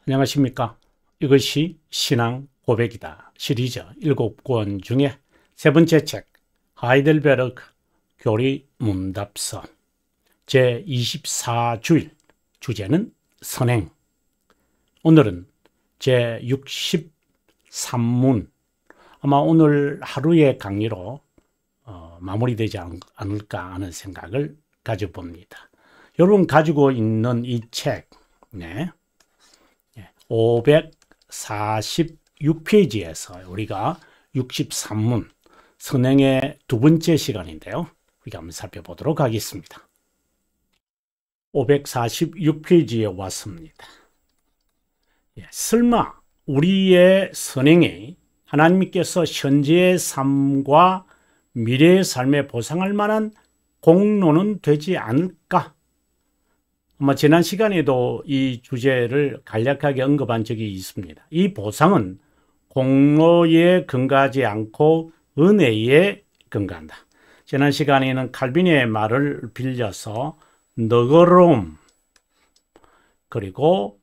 안녕하십니까. 이것이 신앙 고백이다 시리즈 7권 중에 세 번째 책 하이델베르크 교리 문답서 제24주일 주제는 선행. 오늘은 제63문 아마 오늘 하루의 강의로 마무리되지 않을까 하는 생각을 가져봅니다. 여러분 가지고 있는 이 책 546페이지에서 우리가 63문 선행의 두 번째 시간인데요. 우리가 한번 살펴보도록 하겠습니다. 546페이지에 왔습니다. 설마 우리의 선행이 하나님께서 현재의 삶과 미래의 삶에 보상할 만한 공로는 되지 않을까? 아마 지난 시간에도 이 주제를 간략하게 언급한 적이 있습니다. 이 보상은 공로에 근거하지 않고 은혜에 근거한다. 지난 시간에는 칼빈의 말을 빌려서 너그러움 그리고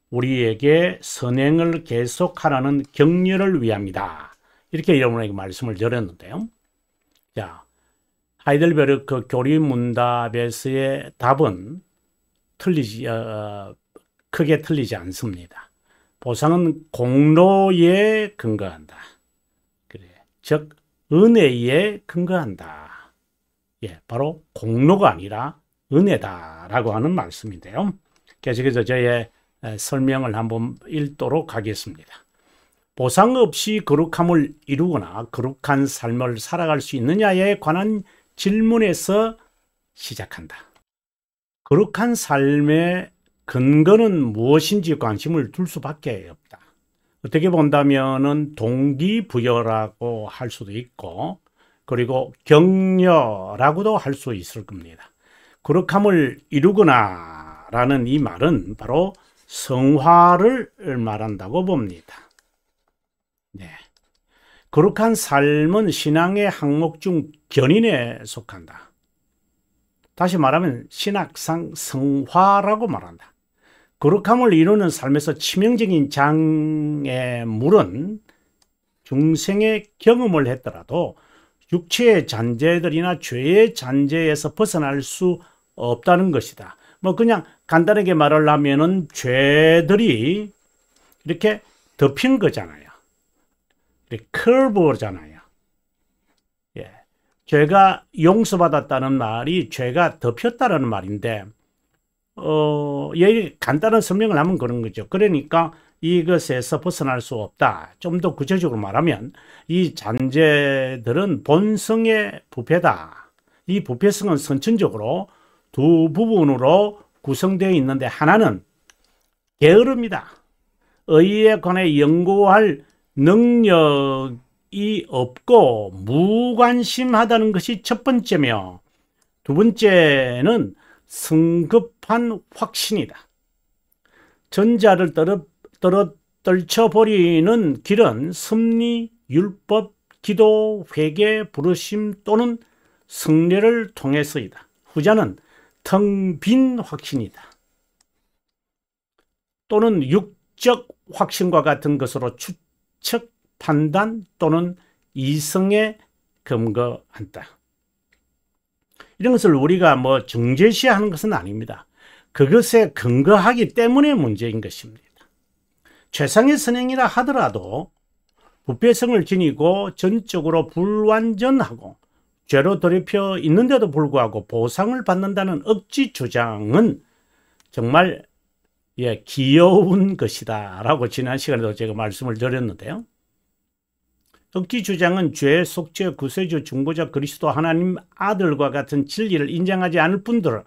우리에게 선행을 계속하라는 격려를 위함이다. 이렇게 여러분에게 말씀을 드렸는데요. 자, 하이델베르크 교리 문답에서의 답은 크게 틀리지 않습니다. 보상은 공로에 근거한다. 그래, 즉 은혜에 근거한다. 바로 공로가 아니라 은혜다라고 하는 말씀인데요. 계속해서 저의 설명을 한번 읽도록 하겠습니다. 보상 없이 거룩함을 이루거나 거룩한 삶을 살아갈 수 있느냐에 관한 질문에서 시작한다. 거룩한 삶의 근거는 무엇인지 관심을 둘 수밖에 없다. 어떻게 본다면은 동기부여라고 할 수도 있고, 그리고 격려라고도 할 수 있을 겁니다. 거룩함을 이루거나 라는 이 말은 바로 성화를 말한다고 봅니다. 거룩한 삶은 신앙의 항목 중 견인에 속한다. 다시 말하면 신학상 성화라고 말한다. 거룩함을 이루는 삶에서 치명적인 장애물은 중생의 경험을 했더라도 육체의 잔재들이나 죄의 잔재에서 벗어날 수 없다는 것이다. 그냥 간단하게 말을 하면은 죄들이 이렇게 덮인 거잖아요. 이렇게 커브잖아요. 죄가 용서받았다는 말이 죄가 덮였다는 말인데, 간단한 설명을 하면 그런 거죠. 그러니까 이것에서 벗어날 수 없다. 좀 더 구체적으로 말하면 이 잔재들은 본성의 부패다. 이 부패성은 선천적으로 두 부분으로 구성되어 있는데, 하나는 게으름이다. 의에 관해 연구할 능력이 없고 무관심하다는 것이 첫 번째며, 두 번째는 성급한 확신이다. 전자를 떨쳐버리는 길은 섭리, 율법, 기도, 회개, 부르심 또는 성례를 통해서이다. 후자는 텅 빈 확신이다. 또는 육적 확신과 같은 것으로 추측, 판단 또는 이성에 근거한다. 이런 것을 우리가 정죄시하는 것은 아닙니다. 그것에 근거하기 때문에 문제인 것입니다. 최상의 선행이라 하더라도 부패성을 지니고 전적으로 불완전하고 죄로 더럽혀 있는데도 불구하고 보상을 받는다는 억지 주장은 정말 귀여운 것이다 라고 지난 시간에도 제가 말씀을 드렸는데요. 억지 주장은 죄, 속죄, 구세주, 중보자, 그리스도 하나님 아들과 같은 진리를 인정하지 않을 뿐더러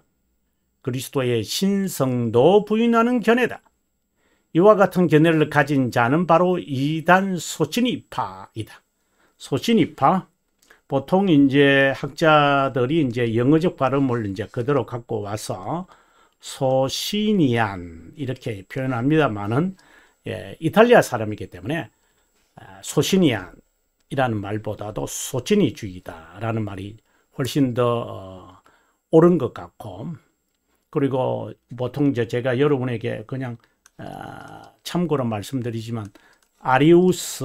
그리스도의 신성도 부인하는 견해다. 이와 같은 견해를 가진 자는 바로 이단 소신이파이다. 소신이파, 보통 학자들이 영어적 발음을 그대로 갖고 와서 소시니안 이렇게 표현합니다만은 이탈리아 사람이기 때문에 소시니안이라는 말보다도 소치니주의다라는 말이 훨씬 더 옳은 것 같고, 그리고 보통 제가 여러분에게 그냥 참고로 말씀드리지만 아리우스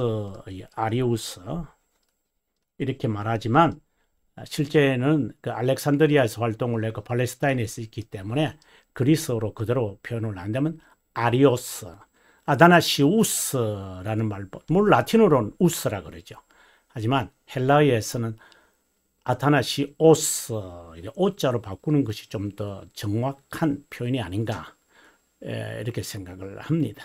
이렇게 말하지만 실제는 그 알렉산드리아에서 활동을 했고 팔레스타인에서 있기 때문에 그리스어로 그대로 표현을 한다면 아리오스, 아다나시우스라는 말보, 물론 라틴어로는 우스라 그러죠. 하지만 헬라어에서는 아타나시오스, 오자로 바꾸는 것이 좀 더 정확한 표현이 아닌가 이렇게 생각을 합니다.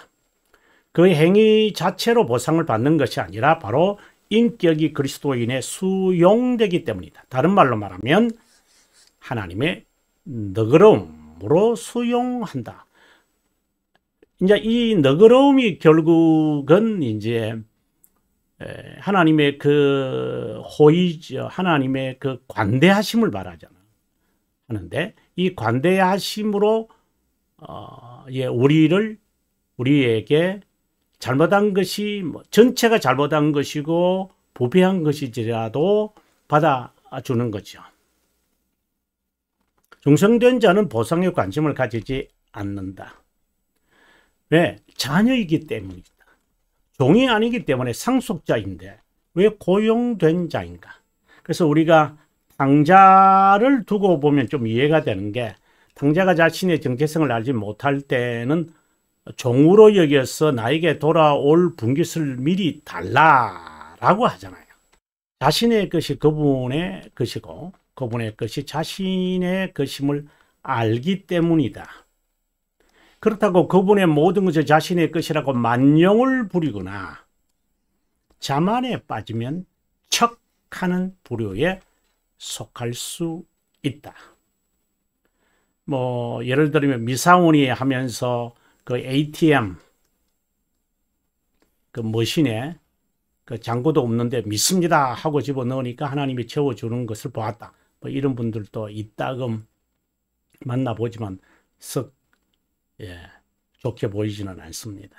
그 행위 자체로 보상을 받는 것이 아니라 바로 인격이 그리스도인에 수용되기 때문이다. 다른 말로 말하면 하나님의 너그러움으로 수용한다. 이제 이 너그러움이 결국은 이제 하나님의 그 호의죠. 하나님의 그 관대하심을 말하잖아요. 하는데 이 관대하심으로 우리에게 잘못한 것이 전체가 잘못한 것이고 부패한 것이지라도 받아주는 거죠. 중생된 자는 보상에 관심을 가지지 않는다. 왜? 자녀이기 때문이다. 종이 아니기 때문에 상속자인데 왜 고용된 자인가? 그래서 우리가 탕자를 두고 보면 좀 이해가 되는 게, 탕자가 자신의 정체성을 알지 못할 때는 종으로 여겨서 나에게 돌아올 분깃을 미리 달라라고 하잖아요. 자신의 것이 그분의 것이고 그분의 것이 자신의 것임을 알기 때문이다. 그렇다고 그분의 모든 것을 자신의 것이라고 만용을 부리거나 자만에 빠지면 척하는 부류에 속할 수 있다. 뭐 예를 들면 미상원이 하면서 그 ATM 그 머신에 그 잔고도 없는데 믿습니다 하고 집어넣으니까 하나님이 채워주는 것을 보았다. 뭐 이런 분들도 이따금 만나보지만 썩 좋게 보이지는 않습니다.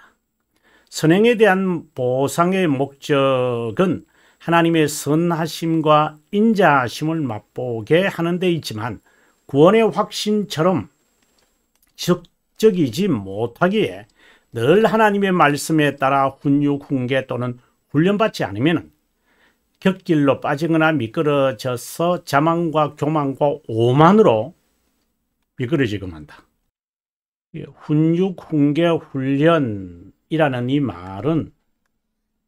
선행에 대한 보상의 목적은 하나님의 선하심과 인자하심을 맛보게 하는 데 있지만 구원의 확신처럼 적이지 못하기에 늘 하나님의 말씀에 따라 훈육, 훈계 또는 훈련받지 않으면 곁길로 빠지거나 미끄러져서 자만과 교만과 오만으로 미끄러지고 만다. 훈육, 훈계, 훈련이라는 이 말은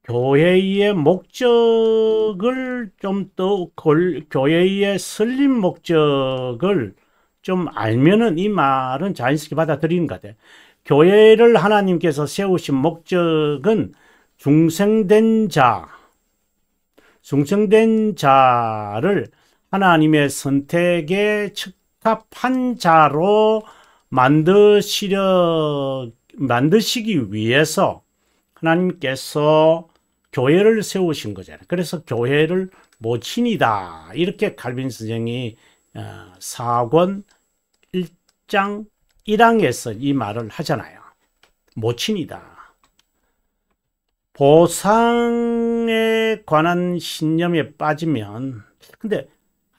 교회의 목적을 좀 더 교회의 설립 목적을 좀 알면은 이 말은 자연스럽게 받아들이는 것 같아요. 교회를 하나님께서 세우신 목적은 중생된 자를 하나님의 선택에 적합한 자로 만드시기 위해서 하나님께서 교회를 세우신 거잖아요. 그래서 교회를 모친이다. 이렇게 칼빈 선생이 사권 1장 1항에서 이 말을 하잖아요. 모친이다. 보상에 관한 신념에 빠지면, 근데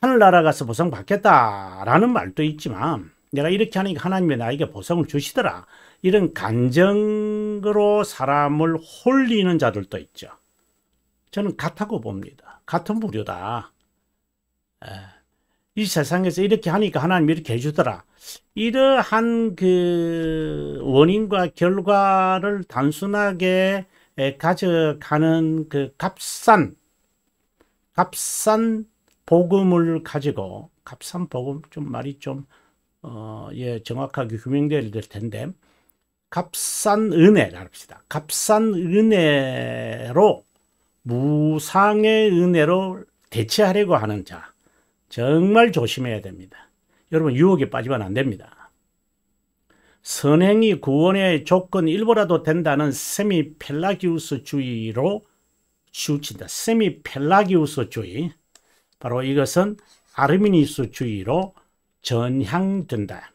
하늘나라 가서 보상 받겠다라는 말도 있지만 내가 이렇게 하니까 하나님이 나에게 보상을 주시더라. 이런 간정으로 사람을 홀리는 자들도 있죠. 저는 같다고 봅니다. 같은 부류다. 이 세상에서 이렇게 하니까 하나님이 이렇게 해주더라. 이러한 그 원인과 결과를 단순하게 가져가는 그 값싼 복음을 가지고, 값싼 복음 좀 말이 좀 정확하게 규명될 텐데, 값싼 은혜라 합시다. 값싼 은혜로 무상의 은혜로 대체하려고 하는 자, 정말 조심해야 됩니다. 여러분, 유혹에 빠지면 안 됩니다. 선행이 구원의 조건 일부라도 된다는 세미펠라기우스주의로 치우친다. 세미펠라기우스주의, 바로 이것은 아르미니스주의로 전향된다.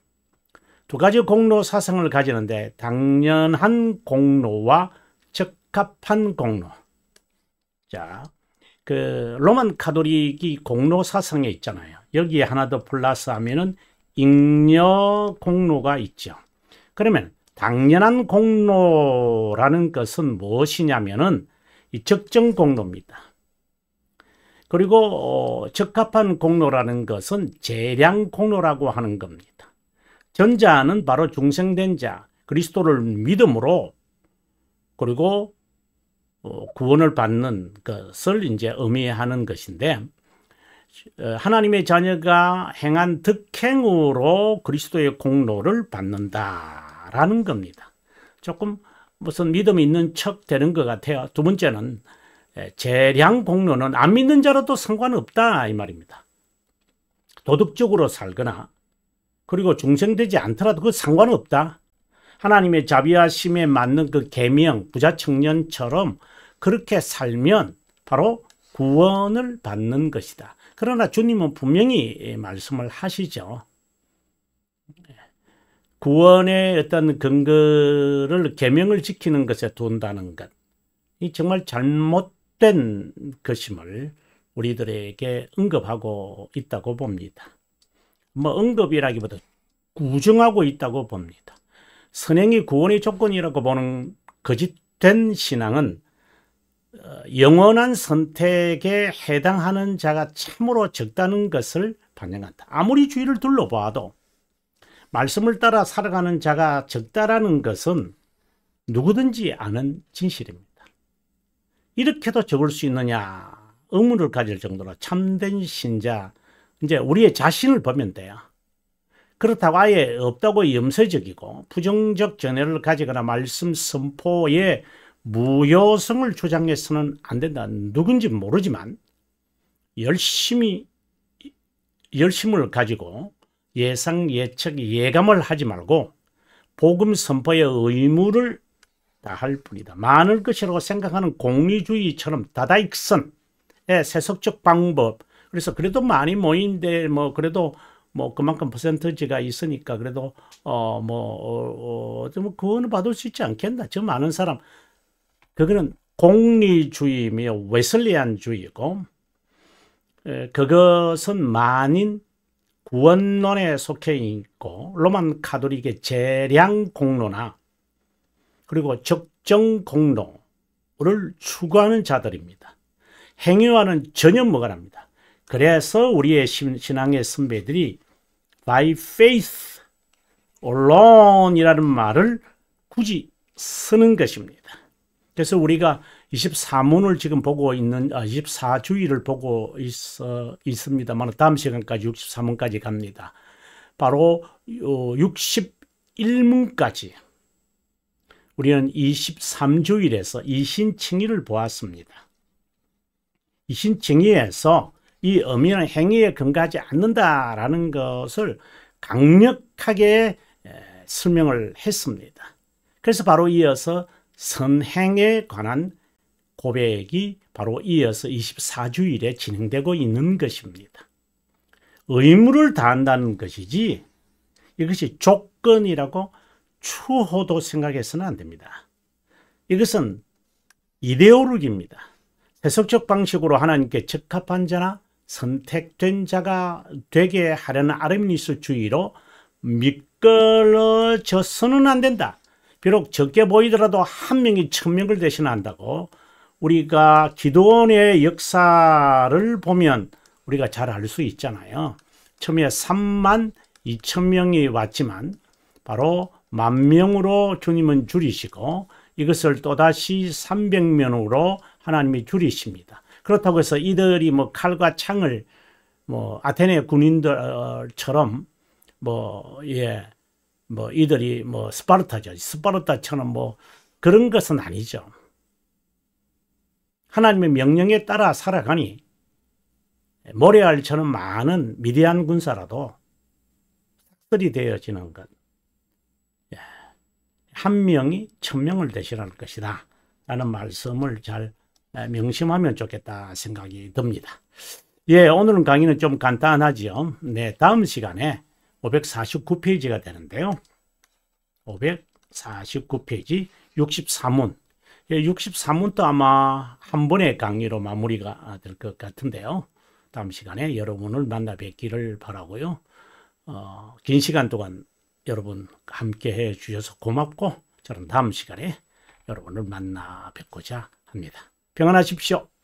두 가지 공로 사상을 가지는데 당연한 공로와 적합한 공로. 자, 그 로만 카톨릭이 공로 사상에 있잖아요. 여기에 하나 더 플러스 하면은 잉여 공로가 있죠. 그러면 당연한 공로라는 것은 무엇이냐면은 이 적정 공로입니다. 그리고 적합한 공로라는 것은 재량 공로라고 하는 겁니다. 전자는 바로 중생된 자, 그리스도를 믿음으로 그리고 구원을 받는 것을 이제 의미하는 것인데, 하나님의 자녀가 행한 덕행으로 그리스도의 공로를 받는다라는 겁니다. 조금 무슨 믿음이 있는 척 되는 것 같아요. 두 번째는 재량 공로는 안 믿는 자라도 상관없다 이 말입니다. 도덕적으로 살거나 그리고 중생되지 않더라도 그 상관없다. 하나님의 자비하심에 맞는 그 계명 부자 청년처럼 그렇게 살면 바로 구원을 받는 것이다. 그러나 주님은 분명히 말씀을 하시죠. 구원의 어떤 근거를 계명을 지키는 것에 둔다는 것, 이 정말 잘못된 것임을 우리들에게 언급하고 있다고 봅니다. 뭐 언급이라기보다 구정하고 있다고 봅니다. 선행이 구원의 조건이라고 보는 거짓된 신앙은 영원한 선택에 해당하는 자가 참으로 적다는 것을 반영한다. 아무리 주위를 둘러봐도 말씀을 따라 살아가는 자가 적다라는 것은 누구든지 아는 진실입니다. 이렇게도 적을 수 있느냐 의문을 가질 정도로 참된 신자, 이제 우리의 자신을 보면 돼요. 그렇다고 아예 없다고 염세적이고 부정적 견해를 가지거나 말씀 선포에 무효성을 주장해서는 안 된다. 누군지 모르지만 열심을 가지고 예상, 예측, 예감을 하지 말고 복음 선포의 의무를 다할 뿐이다. 많을 것이라고 생각하는 공리주의처럼 다다익선의 세속적 방법, 그래서 그래도 많이 모인데 뭐 그래도 뭐 그만큼 퍼센트지가 있으니까 그래도 그거는 받을 수 있지 않겠나. 저 많은 사람, 그거는 공리주의며 웨슬리안주의고, 그것은 만인 구원론에 속해 있고 로만 카톨릭의 재량 공로나 그리고 적정 공로를 추구하는 자들입니다. 행위와는 전혀 무관합니다. 그래서 우리의 신앙의 선배들이 by faith alone이라는 말을 굳이 쓰는 것입니다. 그래서 우리가 24문을 지금 보고 있는 24주일을 보고 있습니다만 다음 시간까지 64문까지 갑니다. 바로 61문까지 우리는 23주일에서 이신칭의를 보았습니다. 이신칭의에서 이 의미는 행위에 근거하지 않는다라는 것을 강력하게 설명을 했습니다. 그래서 바로 이어서 선행에 관한 고백이 바로 이어서 24주일에 진행되고 있는 것입니다. 의무를 다한다는 것이지 이것이 조건이라고 추호도 생각해서는 안 됩니다. 이것은 이데올로기입니다. 세속적 방식으로 하나님께 적합한 자나 선택된 자가 되게 하려는 아르미니스주의로 미끄러져서는 안 된다. 비록 적게 보이더라도 한 명이 1000명을 대신한다고 우리가 기도원의 역사를 보면 우리가 잘 알 수 있잖아요. 처음에 32,000명이 왔지만 바로 10,000명으로 주님은 줄이시고 이것을 또다시 300명으로 하나님이 줄이십니다. 그렇다고 해서 이들이 뭐 칼과 창을 뭐 아테네 군인들처럼 이들이 뭐 스파르타처럼 뭐 그런 것은 아니죠. 하나님의 명령에 따라 살아가니 모래알처럼 많은 미디안 군사라도 삭설이 되어지는 것. 한 명이 1000명을 대신할 것이다 라는 말씀을 잘 명심하면 좋겠다 생각이 듭니다. 오늘은 강의는 좀 간단하지요. 다음 시간에 549페이지가 되는데요. 549페이지 63문. 63문도 아마 한 번의 강의로 마무리가 될 것 같은데요. 다음 시간에 여러분을 만나 뵙기를 바라고요. 긴 시간 동안 여러분 함께 해 주셔서 고맙고 저는 다음 시간에 여러분을 만나 뵙고자 합니다. 평안하십시오.